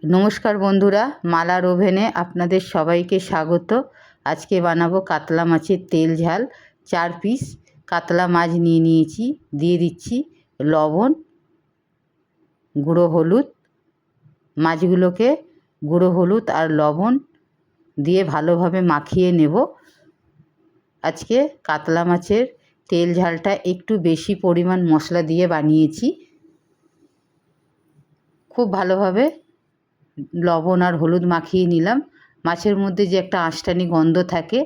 নমস্কার বন্ধুরা, মালার ওভেনে আপনাদের সবাইকে স্বাগত। আজকে বানাবো কাতলা মাছের তেল ঝাল। 4 পিস কাতলা মাছ নিয়ে নিয়েছি। দিয়ে দিচ্ছি লবণ, গুঁড়ো হলুদ। মাছগুলোকে গুঁড়ো হলুদ আর লবণ দিয়ে ভালোভাবে মাখিয়ে নেব। আজকে কাতলা মাছের তেল ঝালটা একটু বেশি পরিমাণ মশলা দিয়ে বানিয়েছি। খুব ভালোভাবে লবণ আর হলুদ মাখিয়ে নিলাম। মাছের মধ্যে যে একটা আঁশটানি গন্ধ থাকে,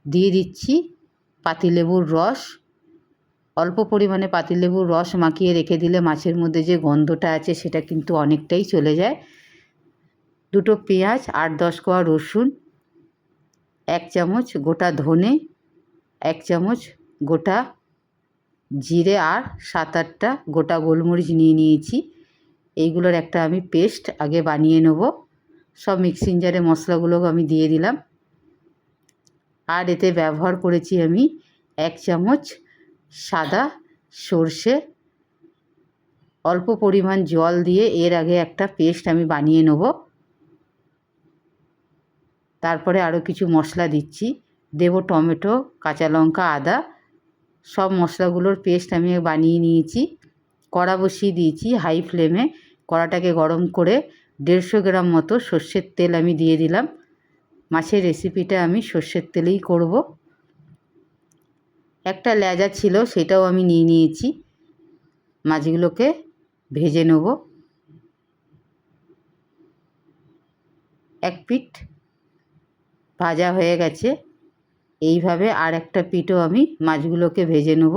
দিয়ে দিচ্ছি পাতিলেবুর রস। অল্প পরিমাণে পাতিলেবুর রস মাখিয়ে রেখে দিলে মাছের মধ্যে যে গন্ধটা আছে সেটা কিন্তু অনেকটাই চলে যায়। 2টো পেঁয়াজ, 8-10 কোয়া রসুন, 1 চামচ গোটা ধনে, 1 চামচ গোটা জিরে আর 7-8টা গোটা গোলমরিচ নিয়ে নিয়েছি। এইগুলোর একটা আমি পেস্ট আগে বানিয়ে নেব। সব মিক্সিং জারে মশলাগুলো আমি দিয়ে দিলাম। আর এতে ব্যবহার করেছি আমি 1 চামচ সাদা সর্ষে। অল্প পরিমাণ জল দিয়ে এর আগে একটা পেস্ট আমি বানিয়ে নেব। তারপরে আরও কিছু মশলা দিচ্ছি। দেব টমেটো, কাঁচা লঙ্কা, আদা। সব মশলাগুলোর পেস্ট আমি বানিয়ে নিয়েছি। কড়া বসিয়ে দিয়েছি হাই ফ্লেমে। কড়াটাকে গরম করে 150 গ্রাম মতো সর্ষের তেল আমি দিয়ে দিলাম। মাছের রেসিপিটা আমি সর্ষের তেলেই করব। একটা লেজা ছিল, সেটাও আমি নিয়ে নিয়েছি। মাছগুলোকে ভেজে নেব। এক পিঠ ভাজা হয়ে গেছে। এইভাবে আর একটা পিঠও আমি মাছগুলোকে ভেজে নেব।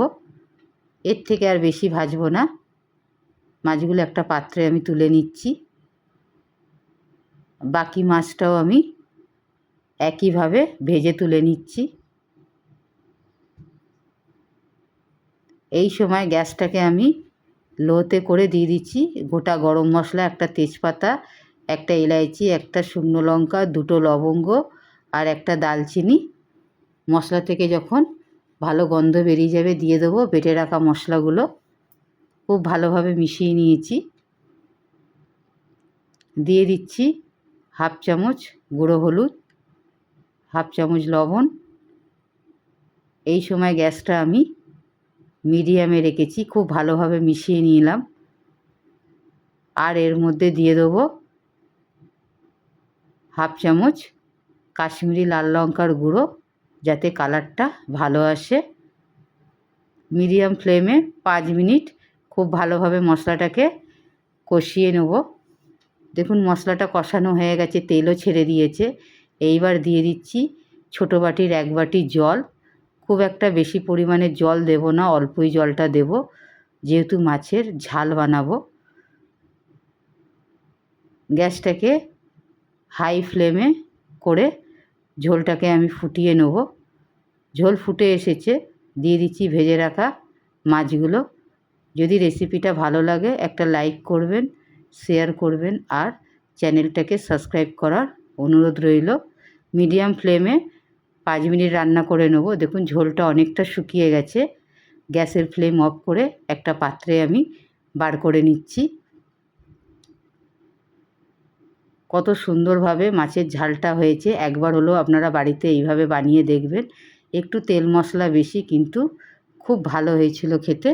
এর থেকে আর বেশি ভাজবো না। মাছগুলো একটা পাত্রে আমি তুলে নিচ্ছি। বাকি মাছটাও আমি একইভাবে ভেজে তুলে নিচ্ছি। এই সময় গ্যাসটাকে আমি লোতে করে দিয়ে দিচ্ছি গোটা গরম মশলা, একটা তেজপাতা, একটা এলাইচি, একটা শুকনো লঙ্কা, 2টো লবঙ্গ আর একটা দালচিনি। মশলা থেকে যখন ভালো গন্ধ বেরিয়ে যাবে দিয়ে দেবো বেটে রাখা মশলাগুলো। খুব ভালোভাবে মিশিয়ে নিয়েছি। দিয়ে দিচ্ছি 1/2 চামচ গুঁড়ো হলুদ, 1/2 চামচ লবণ। এই সময় গ্যাসটা আমি মিডিয়ামে রেখেছি। খুব ভালোভাবে মিশিয়ে নিলাম। আর এর মধ্যে দিয়ে দেবো 1/2 চামচ কাশ্মীরি লাল লঙ্কার গুঁড়ো, যাতে কালারটা ভালো আসে। মিডিয়াম ফ্লেমে 5 মিনিট খুব ভালোভাবে মশলাটাকে কষিয়ে নেব। দেখুন মশলাটা কষানো হয়ে গেছে, তেলও ছেড়ে দিয়েছে। এইবার দিয়ে দিচ্ছি ছোটো বাটির 1 বাটি জল। খুব একটা বেশি পরিমাণে জল দেব না, অল্পই জলটা দেব, যেহেতু মাছের ঝাল বানাবো। গ্যাসটাকে হাই ফ্লেমে করে ঝোলটাকে আমি ফুটিয়ে নেব। ঝোল ফুটে এসেছে, দিয়ে দিচ্ছি ভেজে রাখা মাছগুলো। যদি রেসিপিটা ভালো লাগে একটা লাইক করবেন, শেয়ার করবেন আর চ্যানেলটাকে সাবস্ক্রাইব করার অনুরোধ রইল। মিডিয়াম ফ্লেমে 5 মিনিট রান্না করে নেব। দেখুন ঝোলটা অনেকটা শুকিয়ে গেছে। গ্যাসের ফ্লেম অফ করে একটা পাত্রে আমি বার করে নিচ্ছি। কত সুন্দরভাবে মাছের ঝালটা হয়েছে। একবার হলেও আপনারা বাড়িতে এইভাবে বানিয়ে দেখবেন। একটু তেল মশলা বেশি, কিন্তু খুব ভালো হয়েছিল খেতে।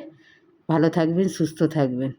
ভালো থাকবেন, সুস্থ থাকবেন।